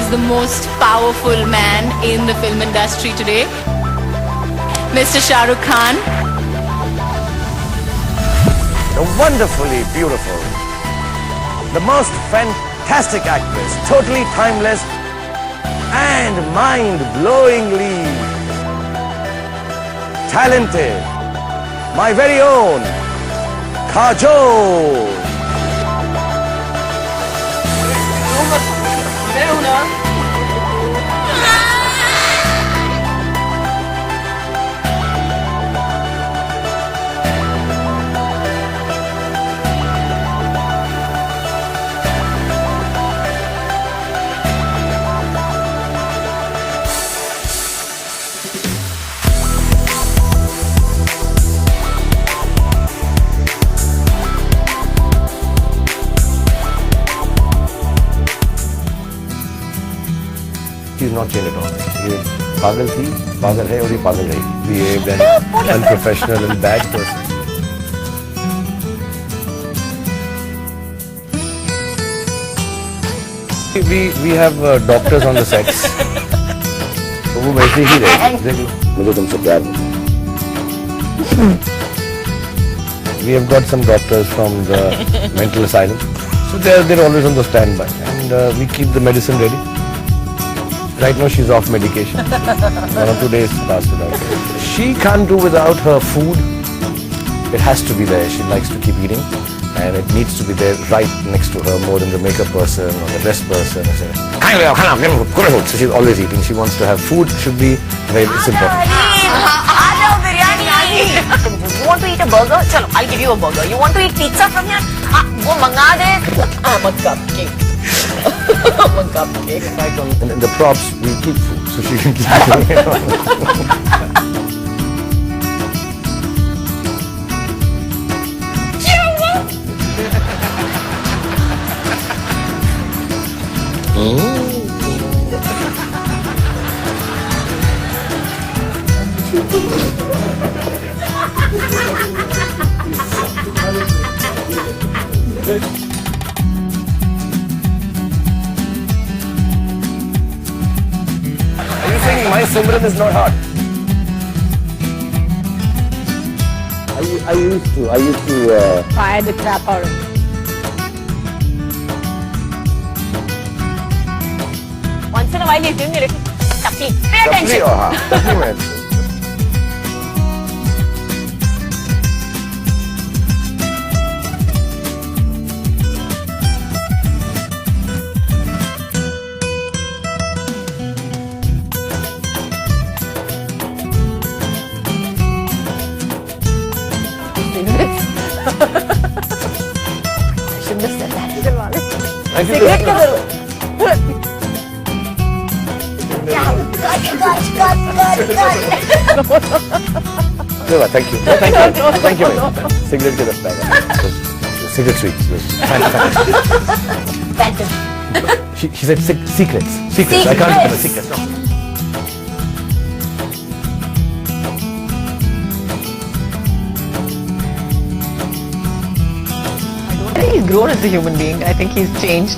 is the most powerful man in the film industry today, Mr. Shah Rukh Khan. The wonderfully beautiful, the most fantastic actress, totally timeless and mind-blowingly talented, my very own Kajol. She's not changed at all. ये पागल थी, पागल है और ये पागल रहेगी. Behaved and unprofessional and bad person. We have doctors on the sets. तो वो वैसे ही रहेगी. मुझे तुमसे प्यार है. We have got some doctors from the mental asylum, so they're always on the standby, and we keep the medicine ready. Right now she's off medication. 1 or 2 days passed without it. She can't do without her food. It has to be there. She likes to keep eating, and it needs to be there right next to her, more than the makeup person or the dress person. So she's always eating. She wants to have food. Should be very simple. You want to eat a burger? Chalo, I'll give you a burger. You want to eat pizza from here? Wo manga de. I'm a cupcake. I'm a cupcake. And the props, we keep food, so she can keep Are you saying my Simran is not hot? I used to Fire the crap out of him. Once in a while, he's doing a little tapli. Pay attention. Tapli में. I shouldn't have said that. Cigarette के जरूर. Thank you. Thank you. Cigarette के 10 pack. Cigarette sweets. Phantom. She said secrets. I can't remember secrets. No. I think he's grown as a human being. I think he's changed.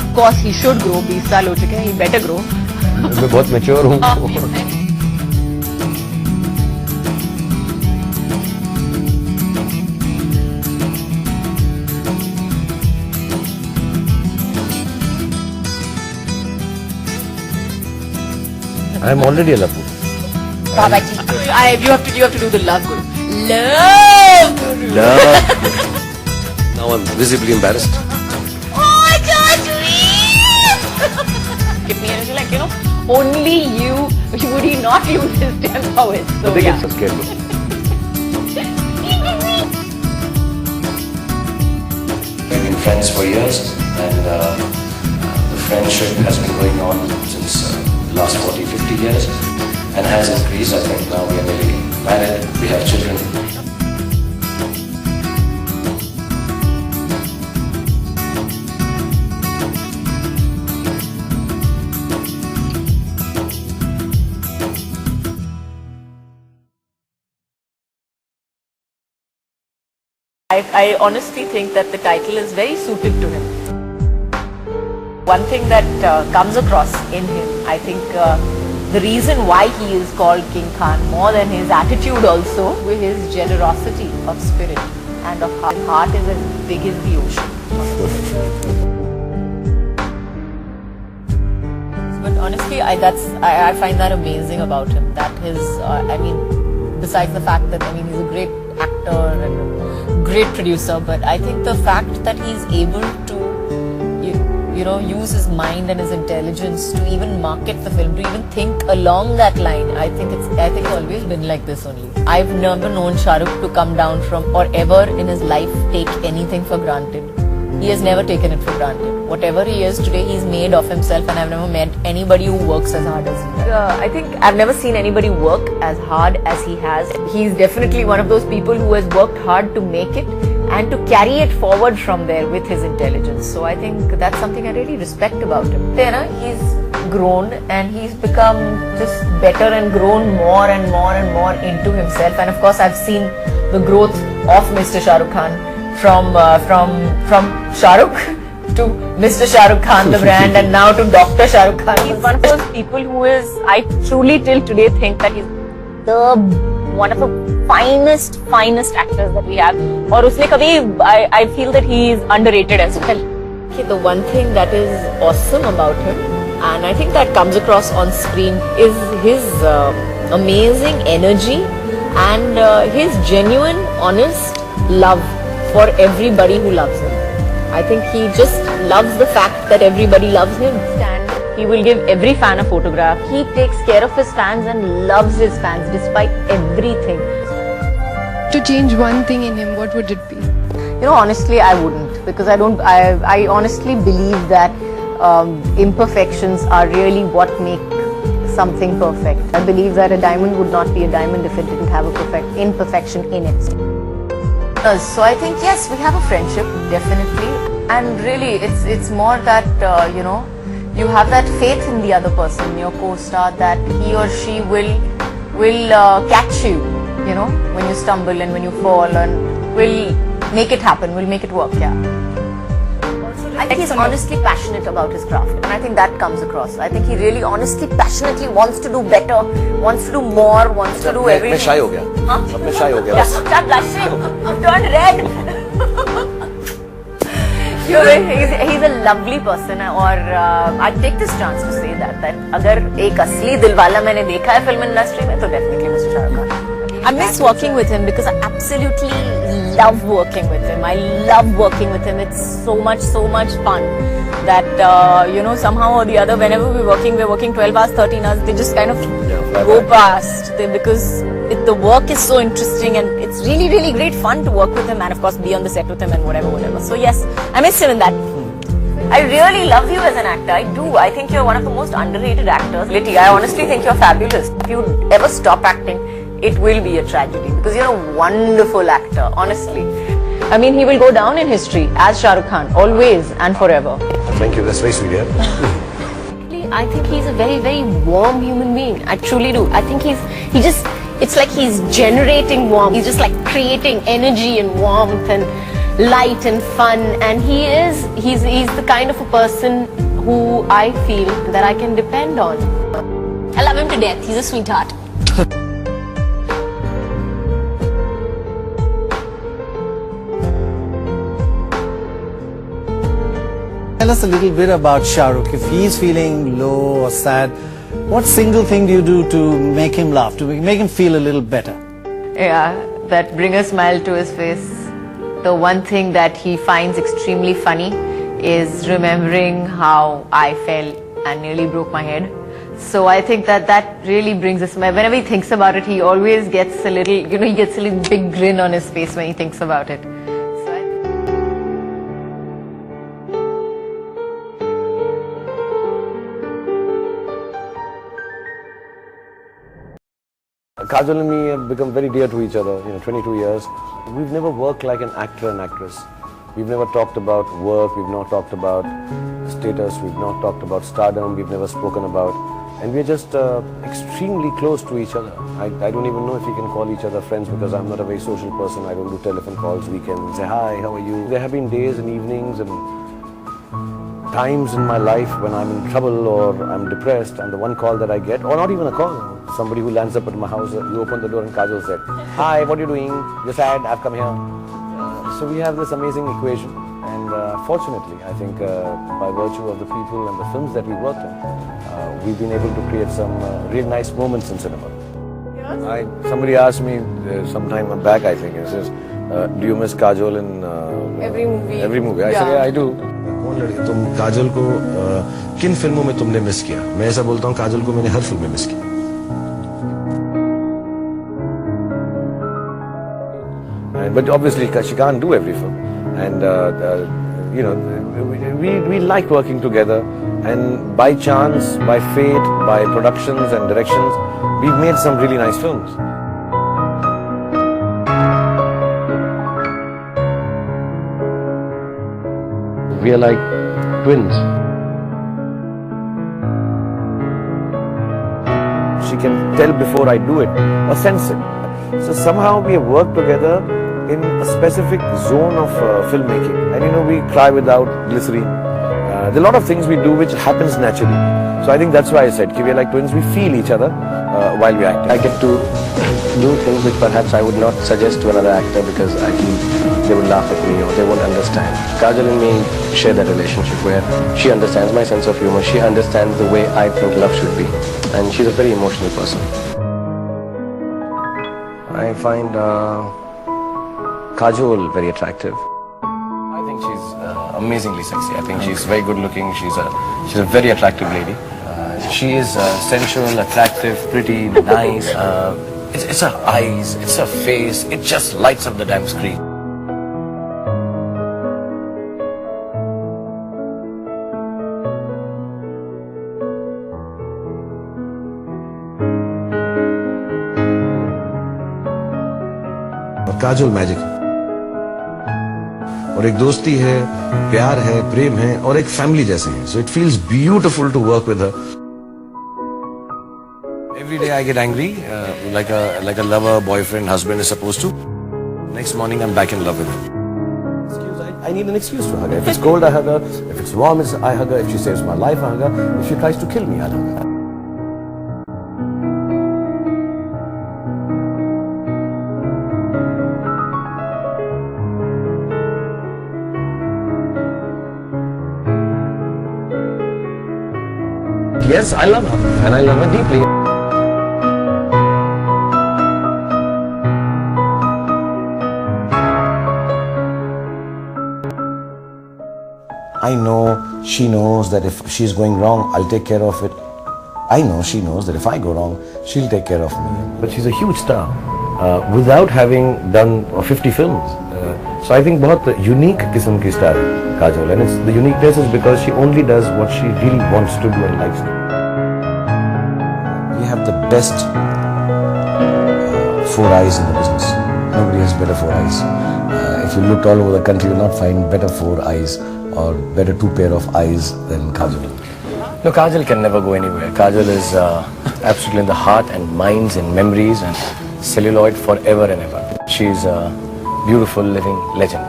Of course, he should grow. 20 साल हो चुके हैं. He better grow. मैं बहुत mature हूँ. I am already a love guru. Babaji. You have to do the love guru. Love guru. Love. Now I'm visibly embarrassed. Oh, so sweet. Give me anything like, only you, would he not use his temper with? So, I think yeah. it's so scary. We've been friends for years, and the friendship has been going on since the last 40, 50 years and has increased. I think now we are nearly married, we have children. I honestly think that the title is very suited to him. one thing that comes across in him, I think the reason why he is called King Khan, more than his attitude also, with his generosity of spirit and of heart. His heart is as big as the ocean. But honestly, I find that amazing about him. That his, besides the fact that he's a great actor and a great producer, but I think the fact that he's able to, use his mind and his intelligence to even market the film, to even think along that line. I think it's always been like this only. I've never known Shah Rukh to come down from or ever in his life take anything for granted. He has never taken it for granted. Whatever he is today, he's made of himself, and I've never met anybody who works as hard as he does. I think I've never seen anybody work as hard as he has. He's definitely one of those people who has worked hard to make it and to carry it forward from there with his intelligence. So I think that's something I really respect about him. He's grown and he's become just better and grown more and more and more into himself. And of course, I've seen the growth of Mr. Shah Rukh Khan from Shah Rukh to Mr. Shah Rukh Khan, the brand, and now to Dr. Shah Rukh Khan. He's one of those people who is, I truly till today think that he's one of the finest actors that we have. और उसने कभी, I feel that he is underrated as well. Okay, the one thing that is awesome about him, and I think that comes across on screen, is his amazing energy and his genuine, honest love for everybody who loves him. I think he just loves the fact that everybody loves him. And he will give every fan a photograph. He takes care of his fans and loves his fans despite everything. To change one thing in him, what would it be? Honestly, I wouldn't, because I honestly believe that imperfections are really what make something perfect. I believe that a diamond would not be a diamond if it didn't have a imperfection in it. So I think yes, we have a friendship, definitely, and really it's more that you have that faith in the other person, your co-star, that he or she will catch you, when you stumble and when you fall, and will make it happen, will make it work. Yeah. I think he's honestly passionate about his craft, and I think that comes across. I think he really honestly, passionately wants to do better, wants to do more, wants to do everything. मैं shy हो गया. अब मैं shy हो गया. Stop blushing. You've turned red. He's a lovely person, और I take this chance to say that अगर एक असली दिलवाला मैंने देखा है फिल्म इंडस्ट्री में, तो definitely Mr. Shah Rukh Khan. I miss working with him because I absolutely love working with him. I love working with him. It's so much fun that, somehow or the other, whenever we're working 12 hours, 13 hours, they just kind of go past. Because the work is so interesting and it's really, really great fun to work with him and of course be on the set with him and whatever. So yes, I miss him in that. I really love you as an actor. I do. I think you're one of the most underrated actors. I honestly think you're fabulous. If you ever stop acting, it will be a tragedy because you're a wonderful actor, honestly. I mean, he will go down in history as Shah Rukh Khan, always and forever. Thank you. That's very sweet. Yeah. I think he's a very, very warm human being. I truly do. I think it's like he's generating warmth. He's just like creating energy and warmth and light and fun. And he's the kind of a person who I feel that I can depend on. I love him to death. He's a sweetheart. Tell us a little bit about Shah Rukh. If he's feeling low or sad, what single thing do you do to make him laugh, to make him feel a little better? Yeah, that bring a smile to his face. The one thing that he finds extremely funny is remembering how I fell and nearly broke my head. So I think that really brings a smile. Whenever he thinks about it, he always gets a little, he gets a little big grin on his face when he thinks about it. Kajol and me have become very dear to each other, 22 years. We've never worked like an actor and actress. We've never talked about work, we've not talked about status, we've not talked about stardom, we've never spoken about. And we're just extremely close to each other. I don't even know if we can call each other friends because I'm not a very social person. I don't do telephone calls, weekends, say hi, how are you? There have been days and evenings and times in my life when I'm in trouble or I'm depressed, and the one call that I get, or not even a call, somebody who lands up at my house, you open the door and Kajol said, "Hi, what are you doing? You're sad, I've come here." So we have this amazing equation, and fortunately, I think by virtue of the people and the films that we worked in, we've been able to create some really nice moments in cinema. Somebody asked me some time back, I think, he says, do you miss Kajol in Every movie. Every movie. I said, yeah, I do. कौन लड़की तुम काजल को किन फिल्मों में तुमने miss किया? मैं ऐसा बोलता हूँ काजल को मैंने हर फिल्म में मिस किया. But obviously she can't do every film, and you know, we like working together, and by chance, by fate, by productions and directions, we've made some really nice films. We are like twins. She can tell before I do it or sense it. So somehow we have worked together in a specific zone of filmmaking. And you know, we cry without glycerine. There are a lot of things we do which happens naturally. So I think that's why I said we are like twins. We feel each other while we act. I get to do things which perhaps I would not suggest to another actor because I feel they would laugh at me or they won't understand. Kajal and me share that relationship where she understands my sense of humor. She understands the way I think love should be. And she's a very emotional person. I find Kajol very attractive. I think she's amazingly sexy. I think she's very good looking. She's a very attractive lady. She is sensual, attractive, pretty, nice. It's her eyes, it's her face. It just lights up the damn screen. Kajol magic और एक दोस्ती है, प्यार है, प्रेम है और एक family जैसे हैं. So it feels beautiful to work with her. Every day I get angry, like a lover, boyfriend, husband is supposed to. Next morning I'm back in love with her. I need an excuse to hug her. If it's cold, I hug her. If it's warm, I hug her. If she saves my life, I hug her. If she tries to kill me, I hug her. Yes, I love her, and I love her deeply. I know she knows that if she's going wrong, I'll take care of it. I know she knows that if I go wrong, she'll take care of me. But she's a huge star without having done 50 films. So I think बहुत unique किस्म की star है Kajol, and the uniqueness is because she only does what she really wants to do and likes to. We have the best 4 eyes in the business. Nobody has better 4 eyes. If you looked all over the country, you'll not find better 4 eyes or better 2 pair of eyes than Kajol. No, Kajal can never go anywhere. Kajal is absolutely in the heart and minds and memories and celluloid forever and ever. She's a beautiful living legend.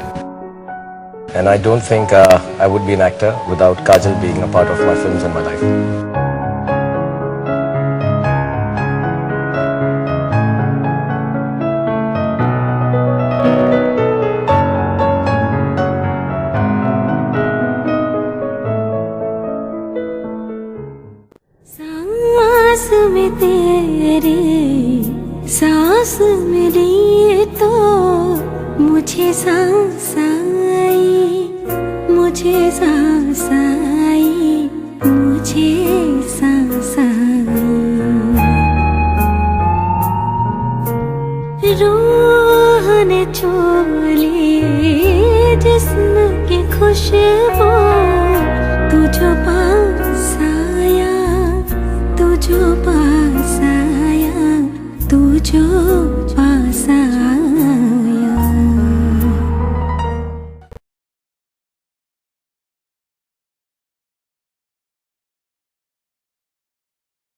And I don't think I would be an actor without Kajal being a part of my films and my life. सांस में तेरी सांस मिली तो मुझे सांस आई, मुझे सांस आई, मुझे सांस आई. रूह ने चोली जिस्म की खुशबू, तू जो पास आया, तू जो पास